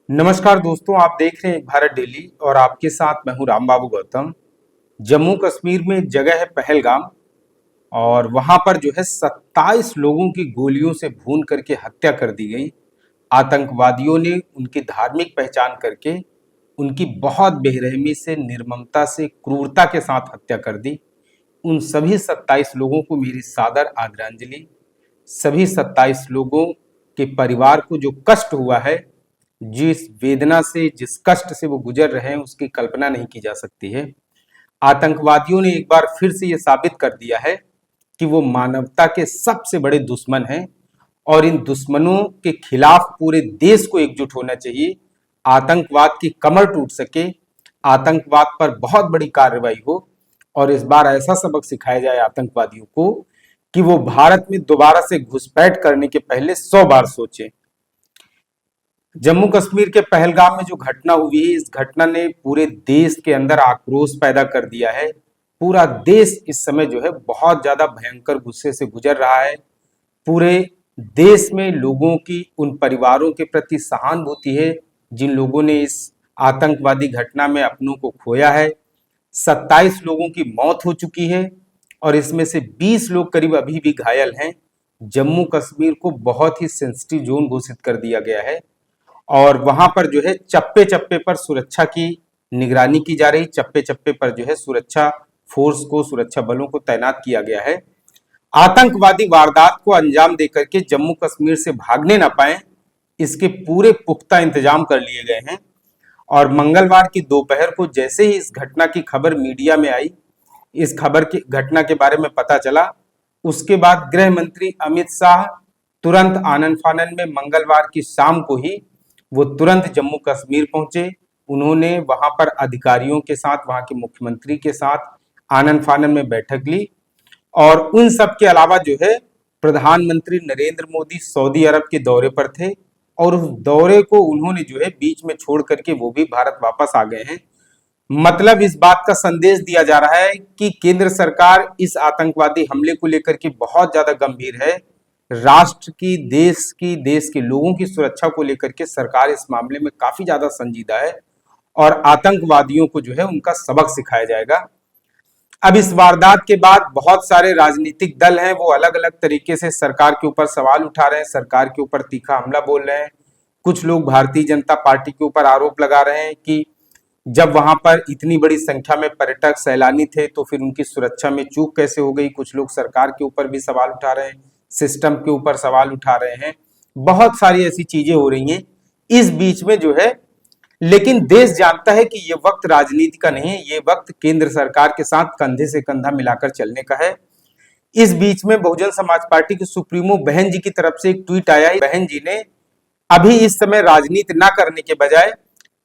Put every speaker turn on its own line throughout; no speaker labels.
नमस्कार दोस्तों, आप देख रहे हैं एक भारत डेली और आपके साथ मैं हूं राम बाबू गौतम। जम्मू कश्मीर में एक जगह है पहलगाम और वहां पर जो है 27 लोगों की गोलियों से भून करके हत्या कर दी गई। आतंकवादियों ने उनकी धार्मिक पहचान करके उनकी बहुत बेरहमी से, निर्ममता से, क्रूरता के साथ हत्या कर दी। उन सभी 27 लोगों को मेरी सादर आदरांजलि। सभी 27 लोगों के परिवार को जो कष्ट हुआ है, जिस वेदना से, जिस कष्ट से वो गुजर रहे हैं, उसकी कल्पना नहीं की जा सकती है। आतंकवादियों ने एक बार फिर से ये साबित कर दिया है कि वो मानवता के सबसे बड़े दुश्मन हैं और इन दुश्मनों के खिलाफ पूरे देश को एकजुट होना चाहिए। आतंकवाद की कमर टूट सके, आतंकवाद पर बहुत बड़ी कार्रवाई हो और इस बार ऐसा सबक सिखाया जाए आतंकवादियों को कि वो भारत में दोबारा से घुसपैठ करने के पहले 100 बार सोचें। जम्मू कश्मीर के पहलगाम में जो घटना हुई है, इस घटना ने पूरे देश के अंदर आक्रोश पैदा कर दिया है। पूरा देश इस समय जो है बहुत ज्यादा भयंकर गुस्से से गुजर रहा है। पूरे देश में लोगों की उन परिवारों के प्रति सहानुभूति है जिन लोगों ने इस आतंकवादी घटना में अपनों को खोया है। 27 लोगों की मौत हो चुकी है और इसमें से 20 लोग करीब अभी भी घायल हैं। जम्मू कश्मीर को बहुत ही सेंसिटिव जोन घोषित कर दिया गया है और वहां पर जो है चप्पे चप्पे पर सुरक्षा की निगरानी की जा रही। चप्पे चप्पे पर जो है सुरक्षा फोर्स को, सुरक्षा बलों को तैनात किया गया है। आतंकवादी वारदात को अंजाम देकर के जम्मू कश्मीर से भागने ना पाए, इसके पूरे पुख्ता इंतजाम कर लिए गए हैं। और मंगलवार की दोपहर को जैसे ही इस घटना की खबर मीडिया में आई, इस खबर की घटना के बारे में पता चला, उसके बाद गृह मंत्री अमित शाह तुरंत आनन फानन में मंगलवार की शाम को ही वो तुरंत जम्मू कश्मीर पहुंचे। उन्होंने वहां पर अधिकारियों के साथ, वहां के मुख्यमंत्री के साथ आनन फानन में बैठक ली और उन सब के अलावा जो है प्रधानमंत्री नरेंद्र मोदी सऊदी अरब के दौरे पर थे और उस दौरे को उन्होंने जो है बीच में छोड़ करके वो भी भारत वापस आ गए हैं। मतलब इस बात का संदेश दिया जा रहा है कि केंद्र सरकार इस आतंकवादी हमले को लेकर के बहुत ज्यादा गंभीर है। राष्ट्र की, देश के लोगों की सुरक्षा को लेकर के सरकार इस मामले में काफी ज्यादा संजीदा है और आतंकवादियों को जो है उनका सबक सिखाया जाएगा। अब इस वारदात के बाद बहुत सारे राजनीतिक दल हैं, वो अलग अलग तरीके से सरकार के ऊपर सवाल उठा रहे हैं, सरकार के ऊपर तीखा हमला बोल रहे हैं। कुछ लोग भारतीय जनता पार्टी के ऊपर आरोप लगा रहे हैं कि जब वहां पर इतनी बड़ी संख्या में पर्यटक, सैलानी थे तो फिर उनकी सुरक्षा में चूक कैसे हो गई। कुछ लोग सरकार के ऊपर भी सवाल उठा रहे हैं, सिस्टम के ऊपर सवाल उठा रहे हैं। बहुत सारी ऐसी चीजें हो रही हैं इस बीच में जो है। लेकिन देश जानता है कि ये वक्त राजनीति का नहीं है, ये वक्त केंद्र सरकार के साथ कंधे से कंधा मिलाकर चलने का है। इस बीच में बहुजन समाज पार्टी के सुप्रीमो बहन जी की तरफ से एक ट्वीट आया है। बहन जी ने अभी इस समय राजनीति ना करने के बजाय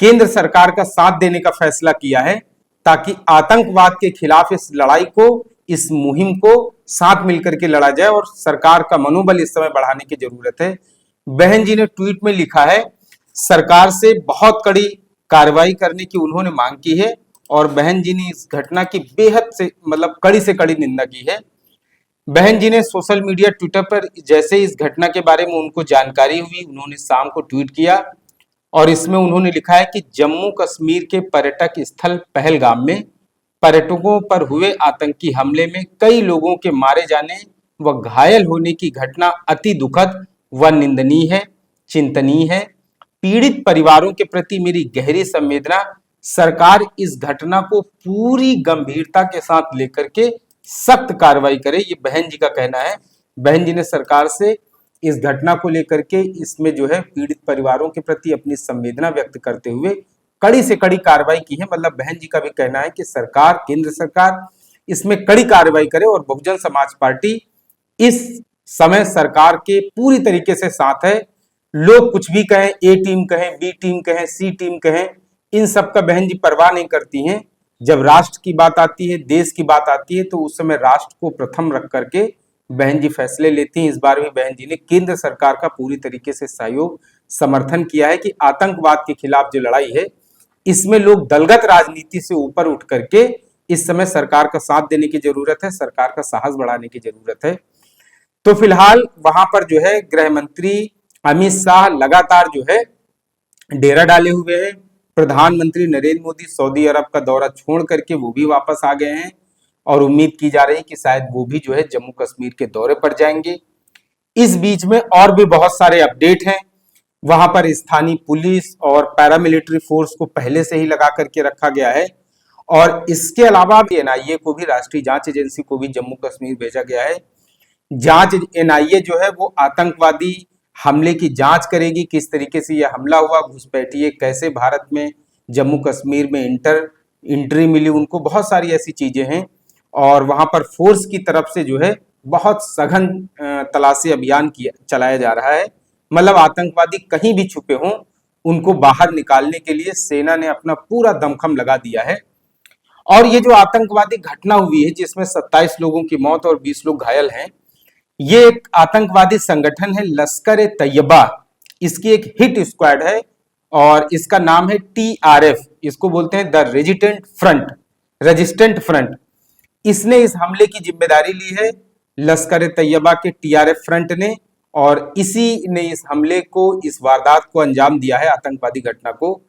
केंद्र सरकार का साथ देने का फैसला किया है ताकि आतंकवाद के खिलाफ इस लड़ाई को, इस मुहिम को साथ मिलकर के लड़ा जाए और सरकार का मनोबल इस समय बढ़ाने की जरूरत है। बहन जी ने ट्वीट में लिखा है, सरकार से बहुत कड़ी कार्रवाई करने की उन्होंने मांग की है और बहन जी ने इस घटना की बेहद से, मतलब कड़ी से कड़ी निंदा की है। बहन जी ने सोशल मीडिया, ट्विटर पर जैसे इस घटना के बारे में उनको जानकारी हुई, उन्होंने शाम को ट्वीट किया और इसमें उन्होंने लिखा है कि जम्मू कश्मीर के पर्यटक स्थल पहलगाम में पर्यटकों पर हुए आतंकी हमले में कई लोगों के मारे जाने व घायल होने की घटना अति दुखद व निंदनीय है, चिंतनीय है। पीड़ित परिवारों के प्रति मेरी गहरी संवेदना। सरकार इस घटना को पूरी गंभीरता के साथ लेकर के सख्त कार्रवाई करे, ये बहन जी का कहना है। बहन जी ने सरकार से इस घटना को लेकर के, इसमें जो है पीड़ित परिवारों के प्रति अपनी संवेदना व्यक्त करते हुए कड़ी से कड़ी कार्रवाई की है। मतलब बहन जी का भी कहना है कि सरकार, केंद्र सरकार इसमें कड़ी कार्रवाई करे और बहुजन समाज पार्टी इस समय सरकार के पूरी तरीके से साथ है। लोग कुछ भी कहें, ए टीम कहें, बी टीम कहें, सी टीम कहें, इन सब का बहन जी परवाह नहीं करती हैं। जब राष्ट्र की बात आती है, देश की बात आती है, तो उस समय राष्ट्र को प्रथम रख करके बहन जी फैसले लेती हैं। इस बार भी बहन जी ने केंद्र सरकार का पूरी तरीके से सहयोग, समर्थन किया है कि आतंकवाद के खिलाफ जो लड़ाई है, इसमें लोग दलगत राजनीति से ऊपर उठ करके इस समय सरकार का साथ देने की जरूरत है, सरकार का साहस बढ़ाने की जरूरत है। तो फिलहाल वहां पर जो है गृह मंत्री अमित शाह लगातार जो है डेरा डाले हुए हैं। प्रधानमंत्री नरेंद्र मोदी सऊदी अरब का दौरा छोड़ करके वो भी वापस आ गए हैं और उम्मीद की जा रही है कि शायद वो भी जो है जम्मू कश्मीर के दौरे पर जाएंगे। इस बीच में और भी बहुत सारे अपडेट हैं। वहां पर स्थानीय पुलिस और पैरामिलिट्री फोर्स को पहले से ही लगा करके रखा गया है और इसके अलावा भी एनआईए को भी, राष्ट्रीय जांच एजेंसी को भी जम्मू कश्मीर भेजा गया है। जांच एनआईए जो है वो आतंकवादी हमले की जांच करेगी, किस तरीके से यह हमला हुआ, घुसपैठिए कैसे भारत में जम्मू कश्मीर में एंट्री मिली उनको, बहुत सारी ऐसी चीजें हैं। और वहां पर फोर्स की तरफ से जो है बहुत सघन तलाशी अभियान चलाया जा रहा है। मतलब आतंकवादी कहीं भी छुपे हों उनको बाहर निकालने के लिए सेना ने अपना पूरा दमखम लगा दिया है। और ये जो आतंकवादी घटना हुई है जिसमें 27 लोगों की मौत और 20 लोग घायल हैं, ये एक आतंकवादी संगठन है लश्कर ए तैयबा। इसकी एक हिट स्क्वाड है और इसका नाम है टीआरएफ। इसको बोलते हैं द रेजिस्टेंट फ्रंट। इसने इस हमले की जिम्मेदारी ली है, लश्कर ए तैयबा के टीआरएफ फ्रंट ने, और इसी ने इस हमले को, इस वारदात को अंजाम दिया है, आतंकवादी घटना को।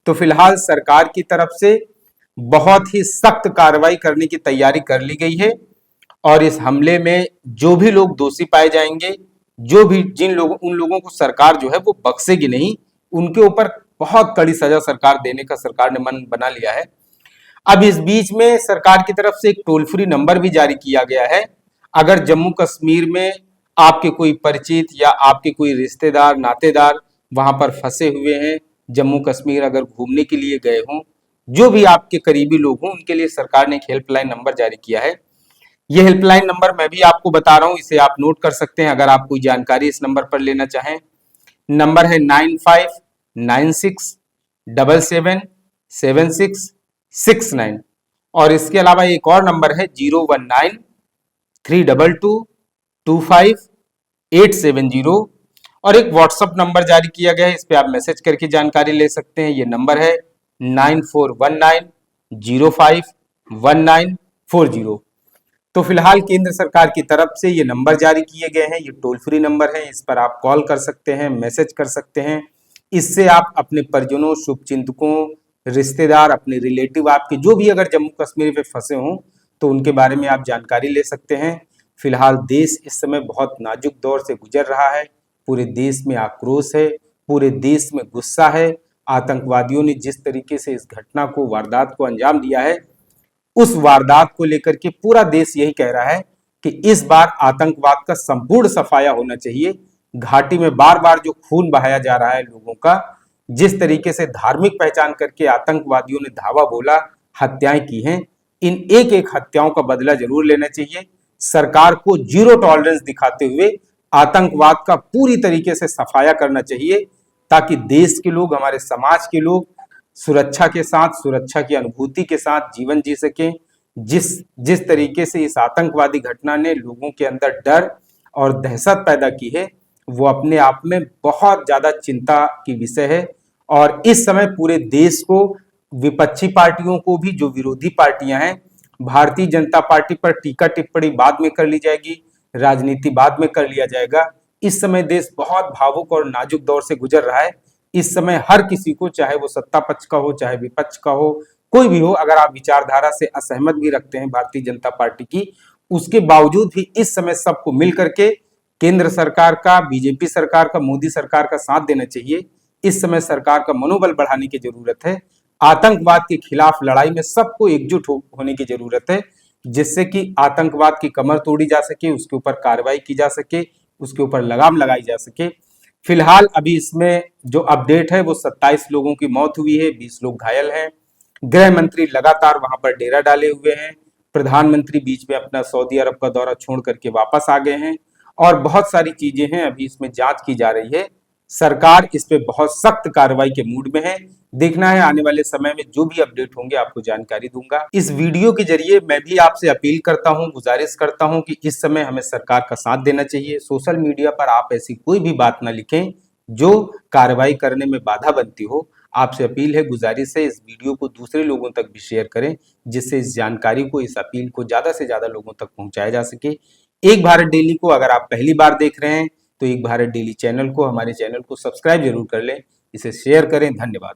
तो फिलहाल सरकार की तरफ से बहुत ही सख्त कार्रवाई करने की तैयारी कर ली गई है और इस हमले में जो भी लोग दोषी पाए जाएंगे, जो भी उन लोगों को सरकार जो है वो बख्शेगी नहीं, उनके ऊपर बहुत कड़ी सजा सरकार देने का सरकार ने मन बना लिया है। अब इस बीच में सरकार की तरफ से एक टोल फ्री नंबर भी जारी किया गया है। अगर जम्मू कश्मीर में आपके कोई परिचित या आपके कोई रिश्तेदार नातेदार वहां पर फंसे हुए हैं, जम्मू कश्मीर अगर घूमने के लिए गए हों, जो भी आपके करीबी लोग हों, उनके लिए सरकार ने एक हेल्पलाइन नंबर जारी किया है। ये हेल्पलाइन नंबर मैं भी आपको बता रहा हूं, इसे आप नोट कर सकते हैं अगर आप कोई जानकारी इस नंबर पर लेना चाहें। नंबर है 9596777669 और इसके अलावा एक और नंबर है 01932225870 और एक व्हाट्सएप नंबर जारी किया गया है, इस पे आप मैसेज करके जानकारी ले सकते हैं। ये नंबर है 9419051940। तो फिलहाल केंद्र सरकार की तरफ से ये नंबर जारी किए गए हैं, ये टोल फ्री नंबर है, इस पर आप कॉल कर सकते हैं, मैसेज कर सकते हैं। इससे आप अपने परिजनों, शुभचिंतकों, रिश्तेदार, अपने रिलेटिव, आपके जो भी अगर जम्मू कश्मीर में फंसे हों तो उनके बारे में आप जानकारी ले सकते हैं। फिलहाल देश इस समय बहुत नाजुक दौर से गुजर रहा है। पूरे देश में आक्रोश है, पूरे देश में गुस्सा है। आतंकवादियों ने जिस तरीके से इस घटना को, वारदात को अंजाम दिया है, उस वारदात को लेकर के पूरा देश यही कह रहा है कि इस बार आतंकवाद का संपूर्ण सफाया होना चाहिए। घाटी में बार बार जो खून बहाया जा रहा है लोगों का, जिस तरीके से धार्मिक पहचान करके आतंकवादियों ने धावा बोला, हत्याएं की हैं, इन एक एक हत्याओं का बदला जरूर लेना चाहिए। सरकार को जीरो टॉलरेंस दिखाते हुए आतंकवाद का पूरी तरीके से सफाया करना चाहिए ताकि देश के लोग, हमारे समाज के लोग सुरक्षा के साथ, सुरक्षा की अनुभूति के साथ जीवन जी सकें। जिस तरीके से इस आतंकवादी घटना ने लोगों के अंदर डर और दहशत पैदा की है, वो अपने आप में बहुत ज्यादा चिंता की विषय है। और इस समय पूरे देश को, विपक्षी पार्टियों को भी, जो विरोधी पार्टियां हैं, भारतीय जनता पार्टी पर टीका टिप्पणी बाद में कर ली जाएगी, राजनीति बाद में कर लिया जाएगा। इस समय देश बहुत भावुक और नाजुक दौर से गुजर रहा है। इस समय हर किसी को, चाहे वो सत्ता पक्ष का हो, चाहे विपक्ष का हो, कोई भी हो, अगर आप विचारधारा से असहमत भी रखते हैं भारतीय जनता पार्टी की, उसके बावजूद भी इस समय सबको मिल करके केंद्र सरकार का, बीजेपी सरकार का, मोदी सरकार का साथ देना चाहिए। इस समय सरकार का मनोबल बढ़ाने की जरूरत है। आतंकवाद के खिलाफ लड़ाई में सबको एकजुट होने की जरूरत है, जिससे कि आतंकवाद की कमर तोड़ी जा सके, उसके ऊपर कार्रवाई की जा सके, उसके ऊपर लगाम लगाई जा सके। फिलहाल अभी इसमें जो अपडेट है वो 27 लोगों की मौत हुई है, 20 लोग घायल हैं। गृह मंत्री लगातार वहां पर डेरा डाले हुए हैं। प्रधानमंत्री बीच में अपना सऊदी अरब का दौरा छोड़ करके वापस आ गए हैं और बहुत सारी चीजें हैं, अभी इसमें जांच की जा रही है। सरकार इस पे बहुत सख्त कार्रवाई के मूड में है। देखना है आने वाले समय में जो भी अपडेट होंगे आपको जानकारी दूंगा। इस वीडियो के जरिए मैं भी आपसे अपील करता हूं, गुजारिश करता हूं कि इस समय हमें सरकार का साथ देना चाहिए। सोशल मीडिया पर आप ऐसी कोई भी बात ना लिखें जो कार्रवाई करने में बाधा बनती हो। आपसे अपील है, गुजारिश है, इस वीडियो को दूसरे लोगों तक भी शेयर करें, जिससे इस जानकारी को, इस अपील को ज्यादा से ज्यादा लोगों तक पहुंचाया जा सके। एक भारत डेली को अगर आप पहली बार देख रहे हैं तो एक भारत डेली चैनल को, हमारे चैनल को सब्सक्राइब जरूर कर लें, इसे शेयर करें। धन्यवाद।